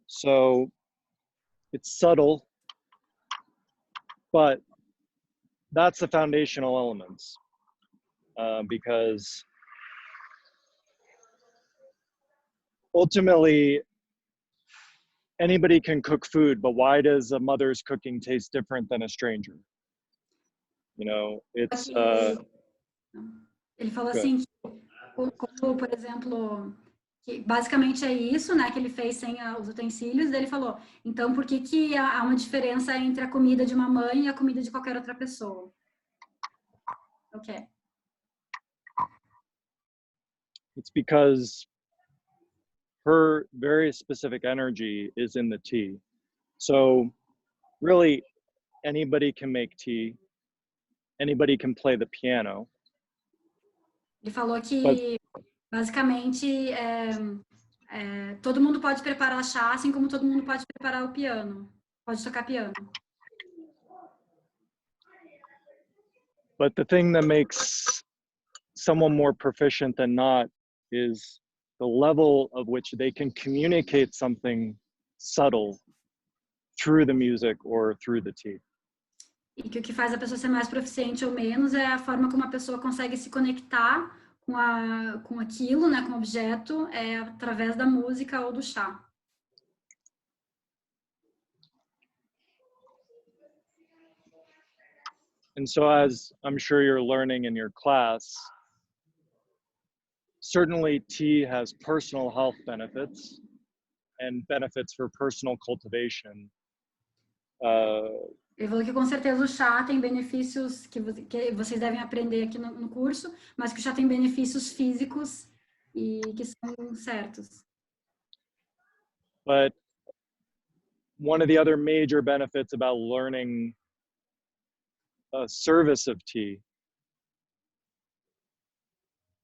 So it's subtle, but that's the foundational elements, because ultimately anybody can cook food, but why does a mother's cooking taste different than a stranger? You know, it's ele falou assim que, como, por exemplo, que basicamente é isso, né, que ele fez sem os utensílios. Daí ele falou, então por que que há uma diferença entre a comida de uma mãe e a comida de qualquer outra pessoa? Okay. It's because her very specific energy is in the tea. So really anybody can make tea, anybody can play the piano. Ele falou que basicamente todo mundo pode preparar chá, assim como todo mundo pode preparar o piano, pode tocar piano. But the thing that makes someone more proficient than not is the level of which they can communicate something subtle through the music or through the tea. E que o que faz a pessoa ser mais proficiente ou menos é a forma como a pessoa consegue se conectar com aquilo, né, com o objeto, através da música ou do chá. And so as I'm sure you're learning in your class, certainly tea has personal health benefits and benefits for personal cultivation. Ele falou que com certeza o chá tem benefícios que vocês devem aprender aqui no curso, mas que o chá tem benefícios físicos e que são certos. But one of the other major benefits about learning a service of tea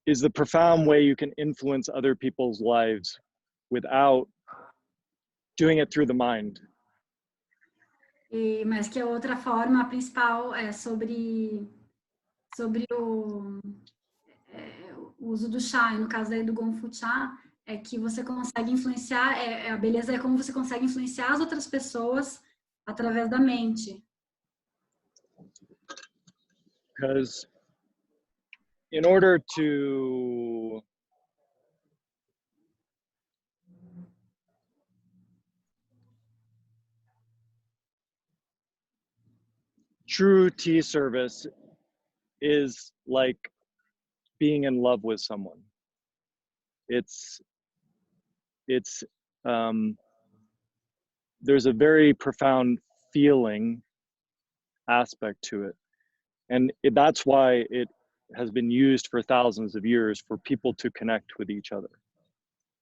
is the profound way you can influence other people's lives without doing it through the mind. Mas que a outra forma, a principal, é sobre o uso do chá, e no caso daí do Gonfu Chá, é que você consegue influenciar, a beleza é como você consegue influenciar as outras pessoas através da mente. Because in order to true tea service is like being in love with someone. There's a very profound feeling aspect to it. And that's why it has been used for thousands of years for people to connect with each other.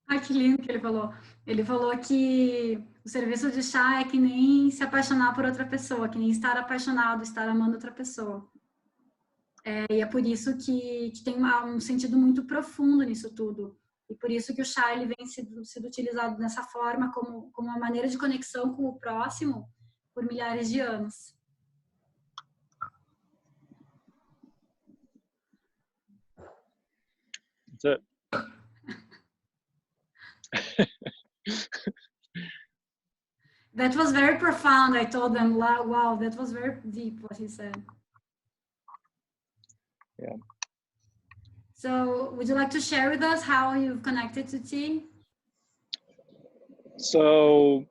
Ai, que lindo que ele falou. Ele falou que o serviço de chá é que nem se apaixonar por outra pessoa, que nem estar apaixonado, estar amando outra pessoa. E é por isso que tem um sentido muito profundo nisso tudo. E por isso que o chá ele vem sendo utilizado dessa forma, como uma maneira de conexão com o próximo por milhares de anos. That's it. That was very profound. I told them, wow, that was very deep what he said. Yeah. So, would you like to share with us how you've connected to tea? So,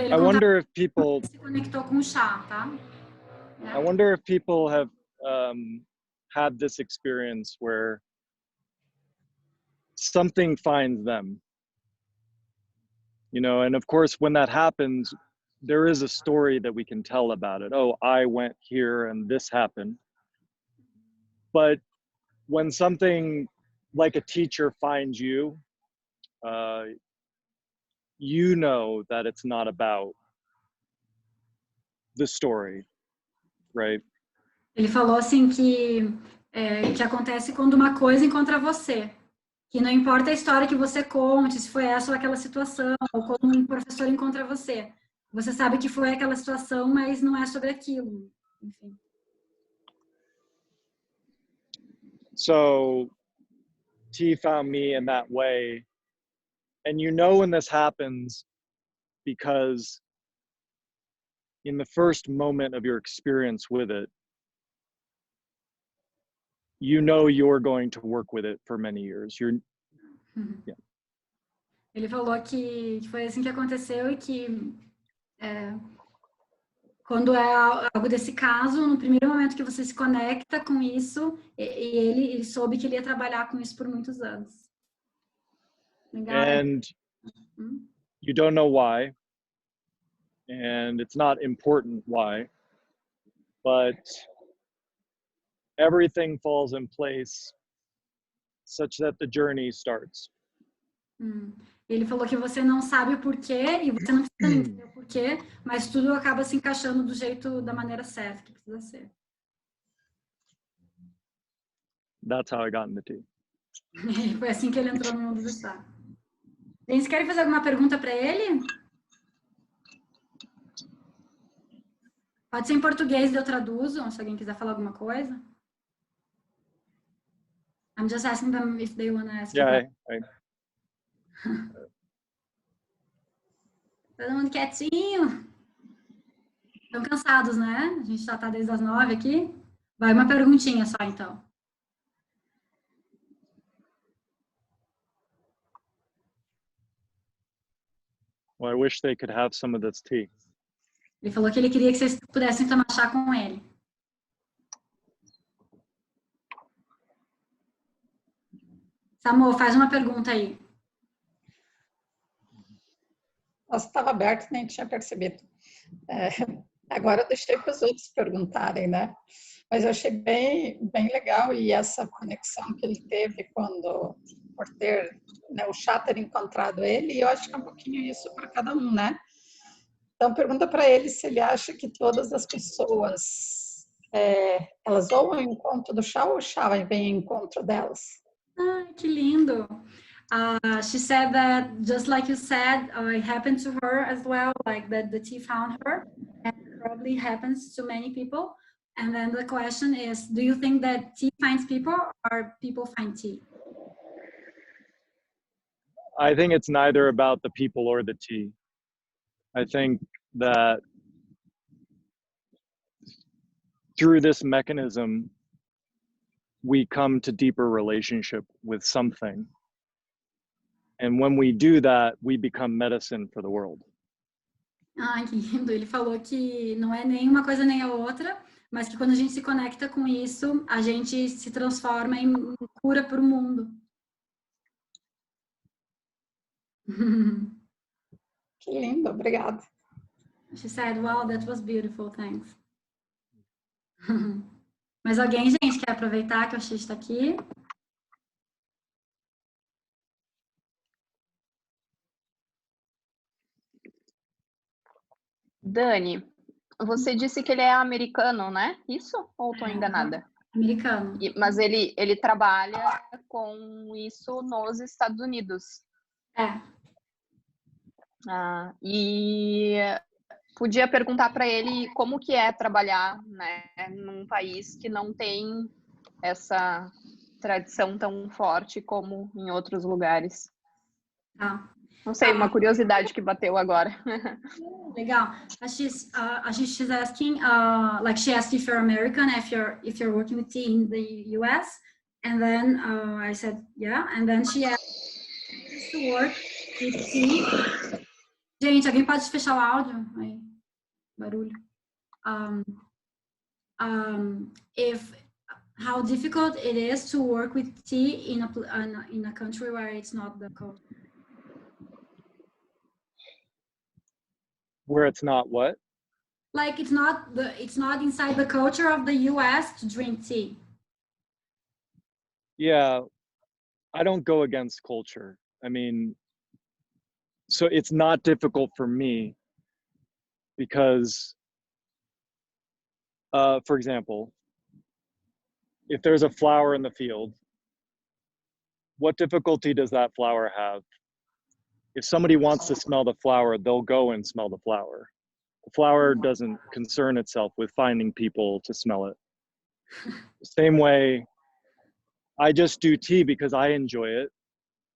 I wonder if people se conectou com o chá, tá? I wonder if people have had this experience where something finds them, you know, and of course when that happens there is a story that we can tell about it. Oh, I went here and this happened. But when something like a teacher finds you, you know that it's not about the story, right? Ele falou assim que que acontece quando uma coisa encontra você. Que não importa a história que você conte, se foi essa ou aquela situação, ou quando um professor encontra você. Você sabe que foi aquela situação, mas não é sobre aquilo. Enfim. So T found me in that way. And you know when this happens because in the first moment of your experience with it, you know you're going to work with it for many years. Yeah. Ele falou que foi assim que aconteceu e que quando é algo desse caso, no primeiro momento que você se conecta com isso, ele soube que ele ia trabalhar com isso por muitos anos. Legal. And you don't know why, and it's not important why, but everything falls in place such that the journey starts. Ele falou que você não sabe o porquê e você não precisa entender o porquê, mas tudo acaba se encaixando do jeito, da maneira certa que precisa ser. That's how I got into tea. Foi assim que ele entrou no mundo do chá. Vocês querem fazer alguma pergunta para ele? Pode ser em português, eu traduzo, se alguém quiser falar alguma coisa. I'm just asking them if they want to ask. Yeah, Todo mundo quietinho. Estão cansados, né? A gente já está desde as 9 aqui. Vai uma perguntinha só, então. Well, I wish they could have some of this tea. Ele falou que ele queria que vocês pudessem tomar chá com ele. Samu, faz uma pergunta aí. Nossa, estava aberto, nem tinha percebido. Agora eu deixei para os outros perguntarem, né? Mas eu achei bem legal e essa conexão que ele teve quando, por ter, né, o chá ter encontrado ele, e eu acho que é um pouquinho isso para cada um, né? Então, pergunta para ele se ele acha que todas as pessoas, elas vão ao encontro do chá ou o chá vem ao encontro delas? Ai, que lindo! She said that, just like you said, it happened to her as well, like that the tea found her, and it probably happens to many people. And then the question is, do you think that tea finds people or people find tea? I think it's neither about the people or the tea. I think that through this mechanism, we come to deeper relationship with something. And when we do that, we become medicine for the world. Ai, que lindo. Ele falou que não é nem uma coisa nem a outra, mas que quando a gente se conecta com isso, a gente se transforma em cura para o mundo. Que lindo, obrigada. She said, wow, that was beautiful, thanks. Mas alguém, gente, quer aproveitar que o X está aqui? Dani, você disse que ele é americano, né? Isso? Ou estou enganada? Americano. Mas ele trabalha com isso nos Estados Unidos. E podia perguntar para ele como que é trabalhar, né, num país que não tem essa tradição tão forte como em outros lugares. Não sei, uma curiosidade que bateu agora. Legal. She's asking, like she asked if you're American, if you're working with tea in the U.S. And then I said, yeah. And then she asked to work with tea. Gente, alguém pode fechar o áudio? Aí, barulho. How difficult it is to work with tea in a country where it's not the culture. Where it's not what? Like it's not inside the culture of the US to drink tea. Yeah, I don't go against culture. I mean, so it's not difficult for me because, for example, if there's a flower in the field, what difficulty does that flower have? If somebody wants to smell the flower, they'll go and smell the flower. The flower doesn't concern itself with finding people to smell it. Same way, I just do tea because I enjoy it,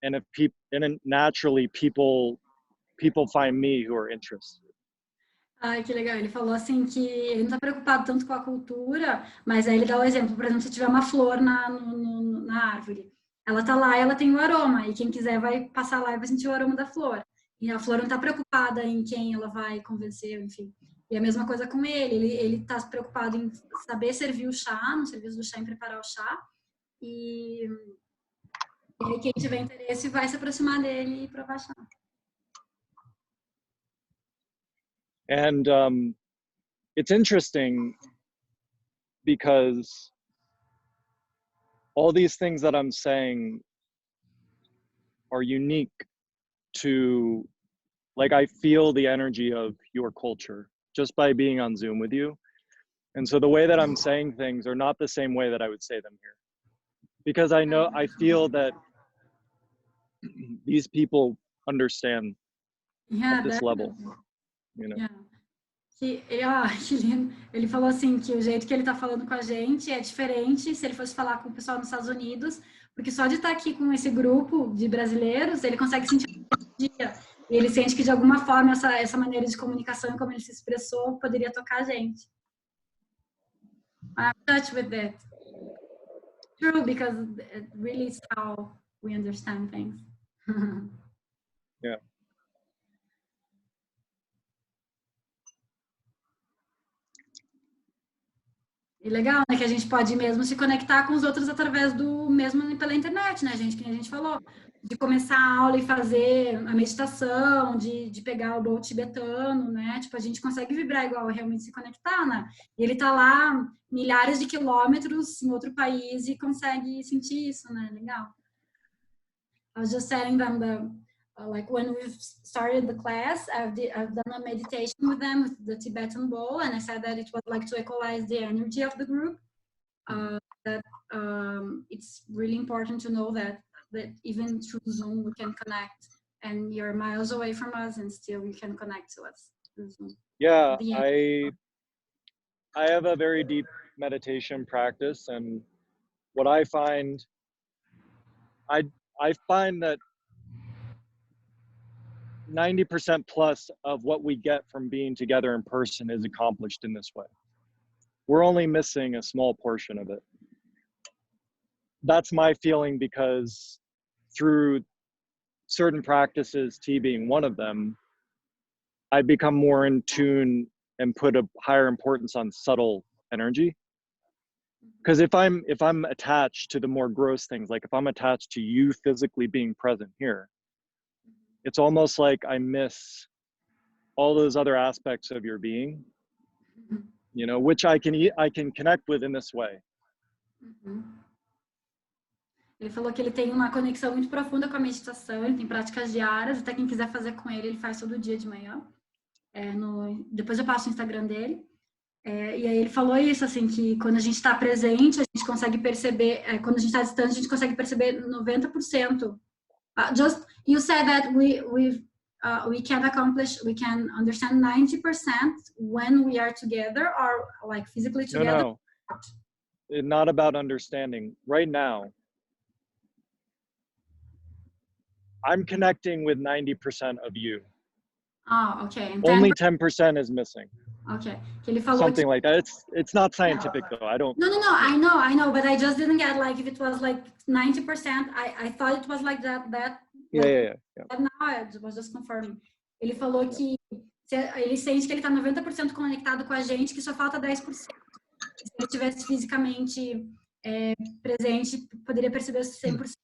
and if people, and naturally people find me who are interested. Ai, que legal. Ele falou assim que ele não está preocupado tanto com a cultura, mas aí ele dá o exemplo, por exemplo, se tiver uma flor na árvore, ela tá lá, ela tem o aroma, e quem quiser vai passar lá e vai sentir o aroma da flor. E a flor não está preocupada em quem ela vai convencer, enfim. E a mesma coisa com ele está preocupado em saber servir o chá, no serviço do chá, em preparar o chá, e aí quem tiver interesse vai se aproximar dele e provar chá. And it's interesting because all these things that I'm saying are unique to, like, I feel the energy of your culture just by being on Zoom with you. And so the way that I'm saying things are not the same way that I would say them here. Because I feel that these people understand at this level. You know? Yeah. Que lindo. Ele falou assim que o jeito que ele tá falando com a gente é diferente se ele fosse falar com o pessoal nos Estados Unidos, porque só de estar aqui com esse grupo de brasileiros, ele consegue sentir a energia. E ele sente que de alguma forma essa maneira de comunicação, como ele se expressou, poderia tocar a gente. I'm touched with that. True, because it really is how we understand things. Yeah. E legal, né, que a gente pode mesmo se conectar com os outros através do mesmo pela internet, né, gente, que a gente falou, de começar a aula e fazer a meditação, de pegar o bowl tibetano, né, tipo, a gente consegue vibrar igual, realmente se conectar, né, e ele tá lá milhares de quilômetros em outro país e consegue sentir isso, né, legal. I was just telling them like when we started the class, I've done a meditation with them with the Tibetan bowl, and I said that it was like to equalize the energy of the group. That it's really important to know that even through Zoom we can connect, and you're miles away from us, and still you can connect to us through Zoom. Yeah, I have a very deep meditation practice, and what I find, I find that 90% plus of what we get from being together in person is accomplished in this way. We're only missing a small portion of it. That's my feeling, because through certain practices, tea being one of them, I become more in tune and put a higher importance on subtle energy. Because if I'm attached to the more gross things, like if I'm attached to you physically being present here, it's almost like I miss all those other aspects of your being, you know, which I can connect with in this way. Ele falou que ele tem uma conexão muito profunda com a meditação, ele tem práticas diárias, até quem quiser fazer com ele faz todo dia de manhã. Depois eu passo o Instagram dele. E aí ele falou isso, assim, que quando a gente está presente, a gente consegue perceber, quando a gente está distante, a gente consegue perceber 90%. Just you said that we can understand 90% when we are together, or like physically together. No, it's not about understanding. Right now, I'm connecting with 90% of you. Oh, okay. And only 10% is missing. Okay. Que ele falou something like that. It's not scientific though. I don't. No. I know, but I just didn't get like if it was like 90%. I thought it was like that. Yeah. But now I was just confirming. Ele falou que ele sente que ele está 90% conectado com a gente, que só falta 10%. Se ele estivesse fisicamente presente, poderia perceber 100%,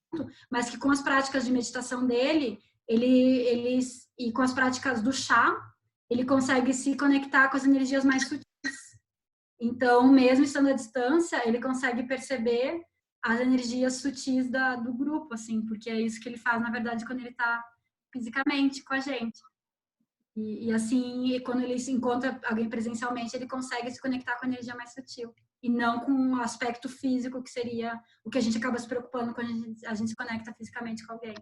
mas que com as práticas de meditação dele, ele e com as práticas do chá, ele consegue se conectar com as energias mais sutis. Então, mesmo estando à distância, ele consegue perceber as energias sutis do grupo, assim, porque é isso que ele faz, na verdade, quando ele está fisicamente com a gente. E assim, quando ele se encontra alguém presencialmente, ele consegue se conectar com a energia mais sutil. e não com o aspecto físico, que seria o que a gente acaba se preocupando quando a gente se conecta fisicamente com alguém.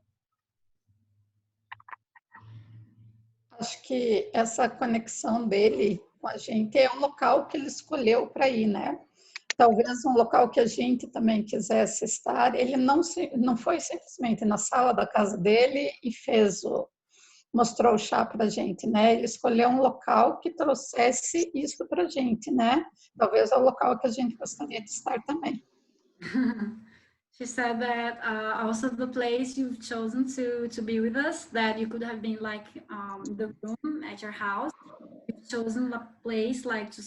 Acho que essa conexão dele com a gente é um local que ele escolheu para ir, né? Talvez um local que a gente também quisesse estar. Ele não foi simplesmente na sala da casa dele e mostrou o chá para a gente, né? Ele escolheu um local que trouxesse isso para a gente, né? Talvez é o local que a gente gostaria de estar também. She said that also the place you've chosen to be with us, that you could have been like the room at your house. You've chosen a place like to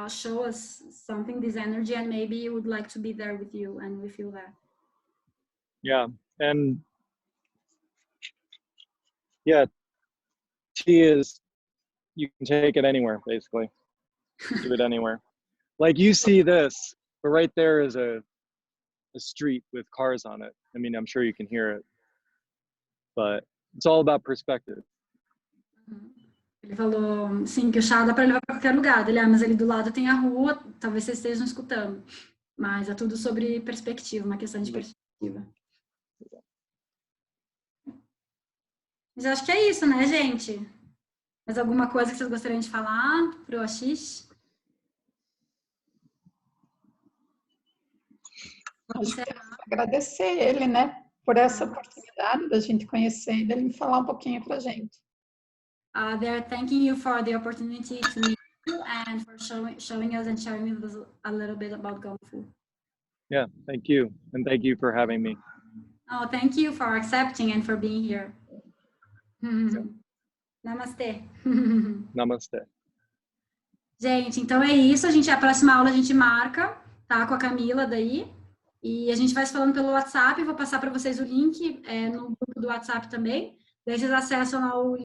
show us something, this energy, and maybe you would like to be there with you, and we feel that. Yeah, and yeah, tea is, you can take it anywhere, basically. Do it anywhere. Like you see this, but right there is a street with cars on it. I mean, I'm sure you can hear it, but it's all about perspective. Ele falou, sim, que o chá dá para levar para qualquer lugar. Ele, mas ali do lado tem a rua, talvez vocês estejam escutando. Mas é tudo sobre perspectiva, uma questão de perspectiva. Mas acho que é isso, né, gente? Mais alguma coisa que vocês gostariam de falar pro Ashish? Acho que temos que agradecer ele, né? Por essa oportunidade da gente conhecer e dele falar um pouquinho para a gente. They're thanking you for the opportunity to meet you and for showing us and sharing with us a little bit about Gong Fu. Yeah, thank you. And thank you for having me. Oh, thank you for accepting and for being here. Yeah. Namastê. Namaste. Gente, então é isso. A próxima aula a gente marca, tá? Com a Camila daí. E a gente vai se falando pelo WhatsApp. Vou passar para vocês o link no grupo do WhatsApp também. Daí vocês acessam lá o